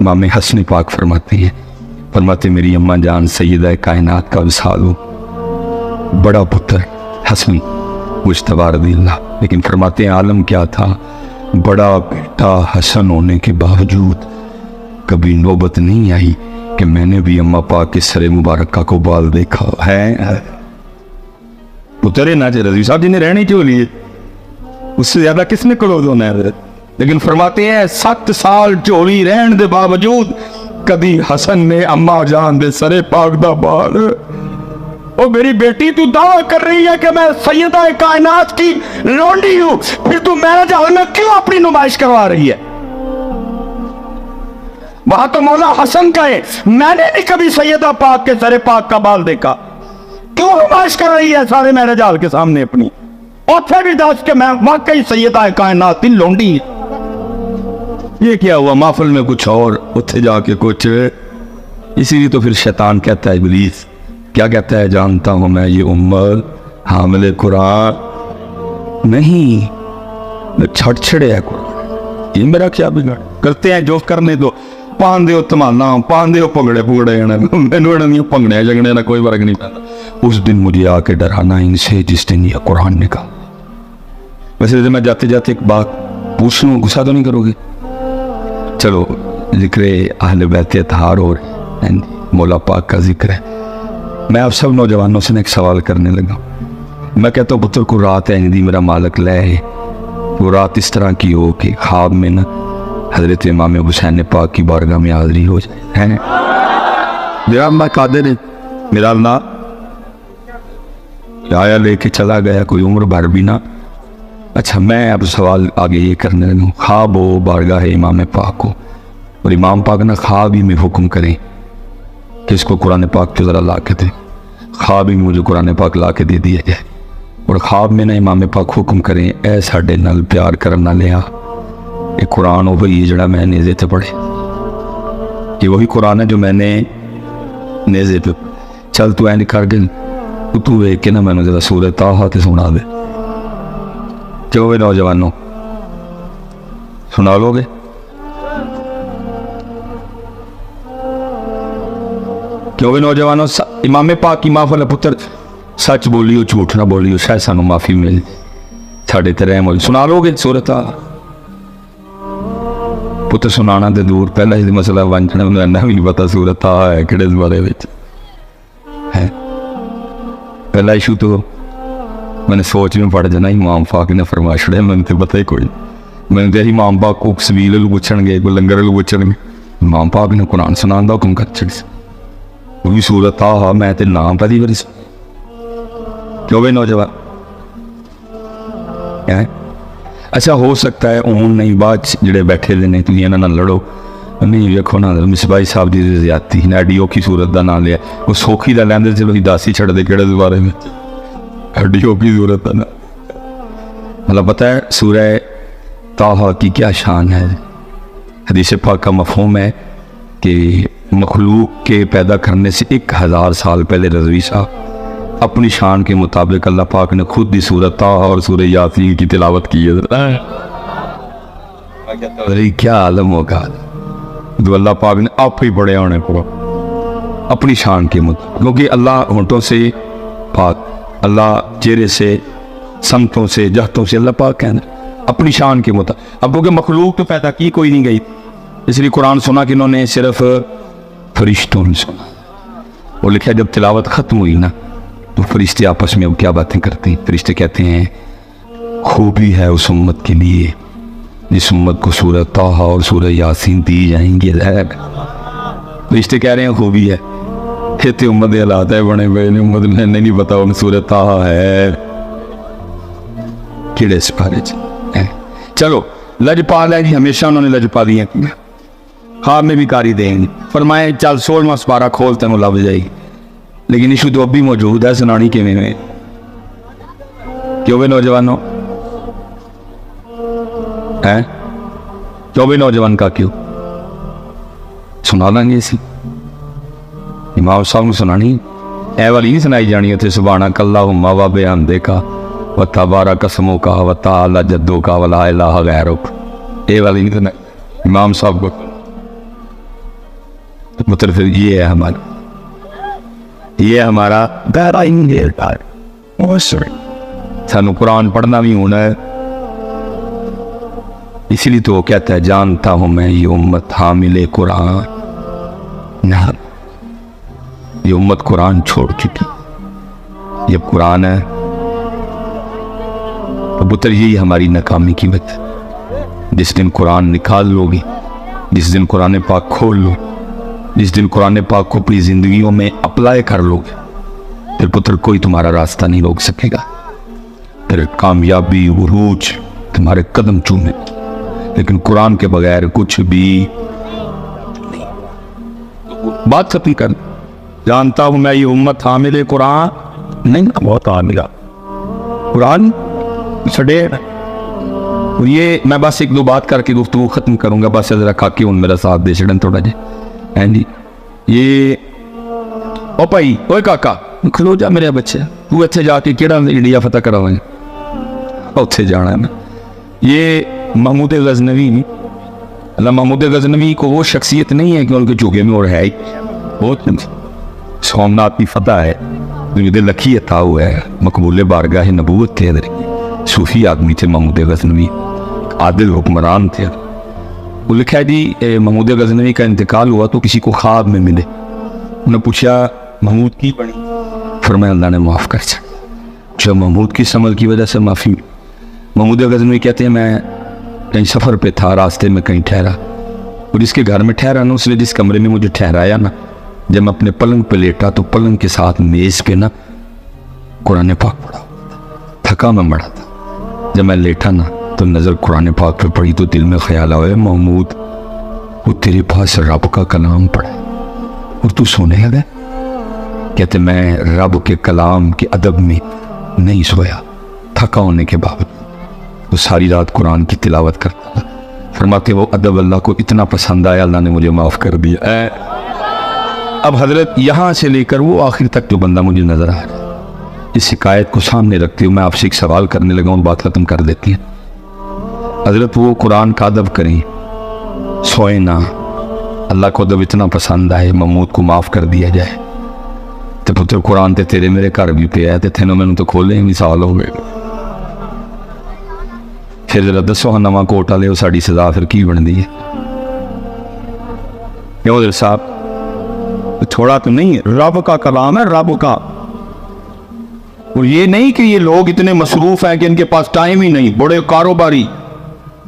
इमाम हसन पाक फरमाते मेरी अम्मा जान सैयदा कायनात का विसाल हो, बड़ा पुत्र हसन मुज्तबा रज़ियल्लाह, लेकिन फरमाते हैं आलम क्या था, बड़ा बेटा हसन होने के बावजूद कभी नौबत नहीं आई कि मैंने भी अम्मा पाक के सरे मुबारक को बाल देखा है। पुत्र ना रज़वी साहब जी ने रहनी क्यों लिए, उससे ज्यादा किसने क्लोज होना है। लेकिन फरमाते हैं 7 साल झोली रहने के बावजूद कभी हसन ने अम्मा जान दे सरे पाक दा बाल, ओ मेरी बेटी तू दावा कर रही है कि मैं सैयदा कायनात की लौंडी हूं, फिर तू मैरिज हॉल में क्यों अपनी नुमाइश करवा रही है। वहां तो मौला हसन कहे मैंने नहीं कभी सैयदा पाक के सरे पाक का बाल देखा, क्यों नुमाइश कर रही है सारे मैरिज हॉल के सामने अपनी। और भी दस के मैं वाकई सैयदा कायनात की लौंडी। ये क्या हुआ, महफिल में कुछ और, उत्थे जाके कुछ। इसीलिए तो फिर शैतान कहता है, इब्लीस क्या कहता है, जानता हूं मैं ये उम्मत हामिले कुरान नहीं, छड़छड़े है कुरान, ये मेरा क्या बिगाड़। करते हैं जो करने दो, पान दो धमाना, पान दो भंगड़े भुगड़े, मैनू भंगड़े जगड़े ना कोई फर्क नहीं पैदा। उस दिन मुझे आके डराना इनसे जिस दिन यह कुरान निकाल। वैसे मैं जाते जाते एक बात पूछ लूँ, गुस्सा तो नहीं करोगे। चलो जिक्र अहले बैत अतहार और मौला पाक का जिक्र है, मैं आप सब नौजवानों से एक सवाल करने लगा। मैं कहता हूँ पुत्र को रात है दी मेरा मालिक ले, वो रात इस तरह की हो कि ख्वाब में ना हजरत इमाम हुसैन पाक की बारगाह में हाजिरी हो जाए, है मेरा अल्लाह कादिर है, मेरा अल्लाह आया लेके चला गया, कोई उम्र भर भी ना। अच्छा मैं अब सवाल आगे ये करने लगा, ख्वाब हो बारगाह है इमाम पाक को, और इमाम पाक ना ख्वाब ही में हुक्म करें कि इसको कुरान पाक को ज़रा ला के दे, ख्वाब ही में मुझे कुरान पाक ला के दे दिया जाए, और ख्वाब में ना इमाम पाक हुक्म करें ऐ साडे नाल प्यार करना लिया, ये कुरान वही है जड़ा मैं नेज़े ते पढ़े, ये वही कुरान है जो मैंने नेज़े पे। चल तू ऐन कर गल, तू वेख के ना मैंने जरा सूरत ताहा ते सुना दे। क्यों वे नौजवानों सुना लोगे? क्यों वे नौजवानों, इमाम पाक की माफल पुत्र सच बोलियो झूठ ना बोलियो, शायद सानू माफी मिल साढ़े तेरे मोल। सुना लोगे सूरत पुत्र? सुनाना तो दूर, पहला ही मसला वंचना भी नहीं पता सूरत है कि बारे में है। पहला इशू तो मैंने सोच में पड़ जाना, इमाम पाक ने फरमा छड़े, मैंने तो पता ही कोई, मैंने तो इमाम पाक को सबील पूछणगे, कोई लंगर पूछणगे, इमाम पाक ने कुरान सुनाने का हुक्म कर छड़ी, वो भी सूरत आ मैं तो नाम पहली बारी। क्यों भाई नौजवान है? अच्छा हो सकता है हूँ नहीं बाद जोड़े बैठे ने तुम इन्होंने लड़ो नहीं, वेखो ना मिसबाई साहब की ज्यादती ने एडी औखी सूरत का नाम लिया, वो सौखी का लैंदे चलो ही दस ही छड़ते कि बारे में, एडी औखी सूरत का ना। मतलब पता है सूरह ताहा की क्या शान है। हदीस पाक का मफहूम है कि मखलूक के पैदा करने से 1000 साल पहले रज़वी साहब अपनी शान के मुताबिक अल्लाह पाक ने खुद ही सूरत ताहा और सूरह यासीन की तिलावत की है। क्या आलम होगा जो अल्लाह पाक ने आप ही बड़े होने को अपनी शान के मुताबिक, क्योंकि अल्लाह होंठों से पाक, अल्लाह चेहरे से, समतों से, जहतों से, अल्लाह पाक कहना अपनी शान के मुताबिक। अब क्योंकि मखलूक तो पैदा की कोई नहीं गई, इसलिए कुरान सुना कि इन्होंने सिर्फ फरिश्तों ने सुना। और लिखा जब तिलावत ख़त्म हुई ना तो फरिश्ते आपस में अब क्या बातें करते हैं। फरिश्ते कहते हैं खूबी है उस उम्मत के लिए जिस उम्मत को सूरह ताहा और सूरह यासीन दी जाएंगी। फरिश्ते कह रहे हैं खूबी है, कहते उम्मत के हालात है बने हुए ने, उम्मत में नहीं पता उन सूरह ताहा है किड़े सिपारे। चलो लजपाल है जी, हमेशा उन्होंने लजपा दी है, ख्वाब में भी कारी देंगे। फरमाए चल 16वां सिपारा खोल तेन लभ जाएगी, लेकिन इशू तो अब भी मौजूद है, सुनानी किवें में। क्यों भी नौजवानों है, क्यों भी नौजवान का क्यों सुना लेंगे इसी इमाम साहब को सुनानी ए वाली नहीं सुनाई जानी उसे सुभाना कल्ला हुम्मा व बेहमदे का व तबारा कसमों का व ताला जद्दों का वला इलाहा गैरुक, ए वाली नहीं सुनाई इमाम साहब को। तो पुत्र फिर ये है हमारा दायरा इंगेरदार। सानू कुरान पढ़ना भी होना है, इसीलिए तो वो कहता है जानता हूं मैं ये उम्मत हामिले कुरान ना, ये उम्मत कुरान छोड़ चुकी, ये कुरान है। तो पुत्र यही हमारी नाकामी की वजह। जिस दिन कुरान निकाल लोगे, जिस दिन कुरान पाक खोल लो, जिस दिन कुरान पाक को अपनी जिंदगियों में अप्लाई कर लोगे, फिर पुत्र कोई तुम्हारा रास्ता नहीं रोक सकेगा। फिर कामयाबी उरूज तुम्हारे कदम चूमे, लेकिन कुरान के बगैर कुछ भी नहीं। बात खत्म कर। जानता हूं मैं ये उम्मत हामिले कुरान नहीं, बहुत हामिला कुरान छड़े। और ये मैं बस एक दो बात करके गुफ्तगू खत्म करूंगा, बस जरा खाके उन मेरा साथ दे छड़न थोड़ा जी। हैं जी, ये ओ भाई ओए काका खलो जा मेरे बच्चे, तू इत्थे जाके केड़ा इंडिया फतह करावें, उत्थे जाना है। ये महमूद गजनवी, अल्लाह महमूद गजनवी को वो शख्सियत नहीं है कि उनके चूगे में, और है ही बहुत सोमनाथ की फतह है, दुनिया लखी अता हुआ है, मकबूल बारगाह नबूवत थे, सूफी आदमी थे महमूद गजनवी, आदिल हुक्मरान थे। वो लिखा है जी महमूद गजनवी का इंतकाल हुआ तो किसी को ख्वाब में मिले, उन्हें पूछा महमूद की बनी, फरमाया अल्लाह ने माफ़ कर दिया। जब महमूद की समझ की वजह से माफ़ी। महमूद गजनवी कहते हैं मैं कहीं सफ़र पे था, रास्ते में कहीं ठहरा, और जिसके घर में ठहरा ना, उसने जिस कमरे में मुझे ठहराया ना, जब मैं अपने पलंग पे लेटा तो पलंग के साथ मेज़ पे ना कुरान पाक पढ़ा, थका मैं मरा था। जब मैं लेटा ना तो नज़र कुरान पाक पे पड़ी तो दिल में ख्याल आया महमूद वो तेरे पास रब का कलाम पढ़ा और तू सोने लगा। कहते मैं रब के कलाम के अदब में नहीं सोया, थका होने के बावजूद वो सारी रात कुरान की तिलावत करता था। फरमाते वो अदब अल्लाह को इतना पसंद आया, अल्लाह ने मुझे माफ़ कर दिया। अब हजरत यहाँ से लेकर वो आखिर तक जो बंदा मुझे नज़र आ रहा है, इस शिकायत को सामने रखते हुए मैं आपसे एक सवाल करने लगा हूँ, बात ख़त्म कर देती है। हजरत वो कुरान का अदब करें, सोए ना, अल्लाह को अदब इतना पसंद आए, महमूद को माफ़ कर दिया जाए, तो पुत्र कुरान ते तेरे मेरे घर भी पे है, तेनों मैनू तो खोले भी साल हो गए। फिर जरा दसो हाँ नवा कोटा ले साड़ी सजा फिर की बनती है? क्यों साहब थोड़ा तो नहीं, रब का कलाम है, रब का। और ये नहीं कि ये लोग इतने मसरूफ हैं कि इनके पास टाइम ही नहीं, बड़े कारोबारी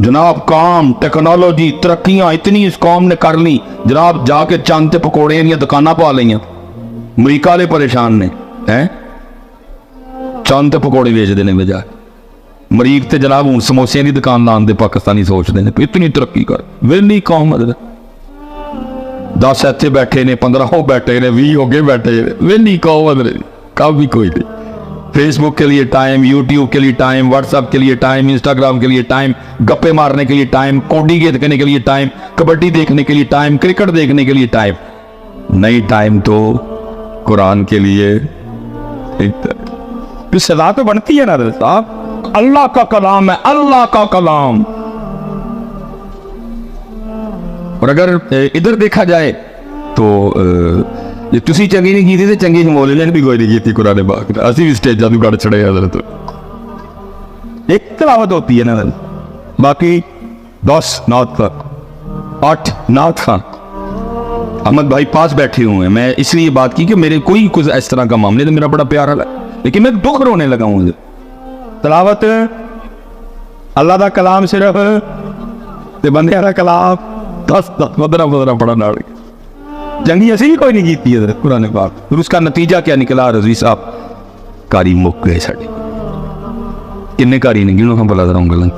जनाब, काम टेक्नोलॉजी तरक्कियां इतनी इस कौम ने कर ली जनाब, जाके चंद ते पकौड़े या दुकाना पा लिया, अमरीका वाले परेशान ने हैं, चंद ते पकौड़े बेचते हैं बजाय मरीक ते जनाब हूँ समोसिया की दुकान लाने दे पाकिस्तानी सोचते हैं इतनी तरक्की कर। वेली कौम मतलब 10 इतने बैठे ने, 15 बैठे ने, 20 हो गए बैठे, वेली कौम मतलब कब भी कोई नहीं। फेसबुक के लिए टाइम, यूट्यूब के लिए टाइम, व्हाट्सएप के लिए टाइम, इंस्टाग्राम के लिए टाइम, गप्पे मारने के लिए टाइम, कौडी देखने के लिए टाइम, कबड्डी देखने के लिए टाइम, क्रिकेट देखने के लिए टाइम नहीं, टाइम तो कुरान के लिए। तो सजा तो बनती है ना साहब, अल्लाह का कलाम है, अल्लाह का कलाम। और अगर इधर देखा जाए तो जे तुसी चंगी नहीं की थी तो चंगी हिमोले ने भी कोई नहीं की कुरान पाक, असी भी स्टेजा तू कट छड़े हजरत। एक तिलावत होती है ना, बाकी 10 नात खान, 8 नात खान अहमद भाई पास बैठे हुए हैं। मैं इसलिए बात की कि मेरे कोई कुछ इस तरह का मामले तो मेरा बड़ा प्यार है, लेकिन मैं दुख रोने लगा हूँ। तिलावत अल्लाह का कलाम सिर्फ ते बंदे का कलाम 10 15 पढ़ा ना, जंगी ऐसी भी कोई नहीं जीती है कुरान पाक। फिर उसका नतीजा क्या निकला रजी साहब, कारी मुक गए साढ़े, किन्ने कारी ने गिनो हम भला रहा गलन,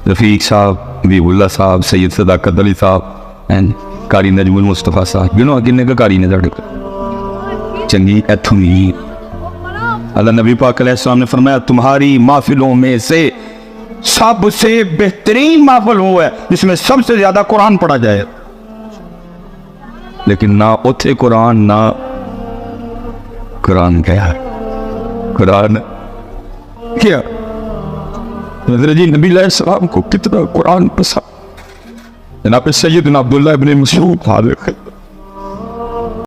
रफीक साहब, हबीबुल्ला साहब, सैयद सदाकत अली साहब एंड कारी नजमुल मुस्तफा साहब, गिनो किन्ने का कारी ने साढ़े चंगी इथों ही। अल्लाह नबी पाक अलैहिस्सलाम ने फरमाया तुम्हारी महफिलों में से सबसे बेहतरीन महफिल वो है जिसमें सबसे ज्यादा कुरान पढ़ा जाए, लेकिन ना उथे कुरान, ना कुरान क्या कुरान क्या जी नबी अलैहिस्सलाम को कितना कुरान पसंद। जनाब सैयदना अब्दुल्लाह इब्न मसऊद हाजिर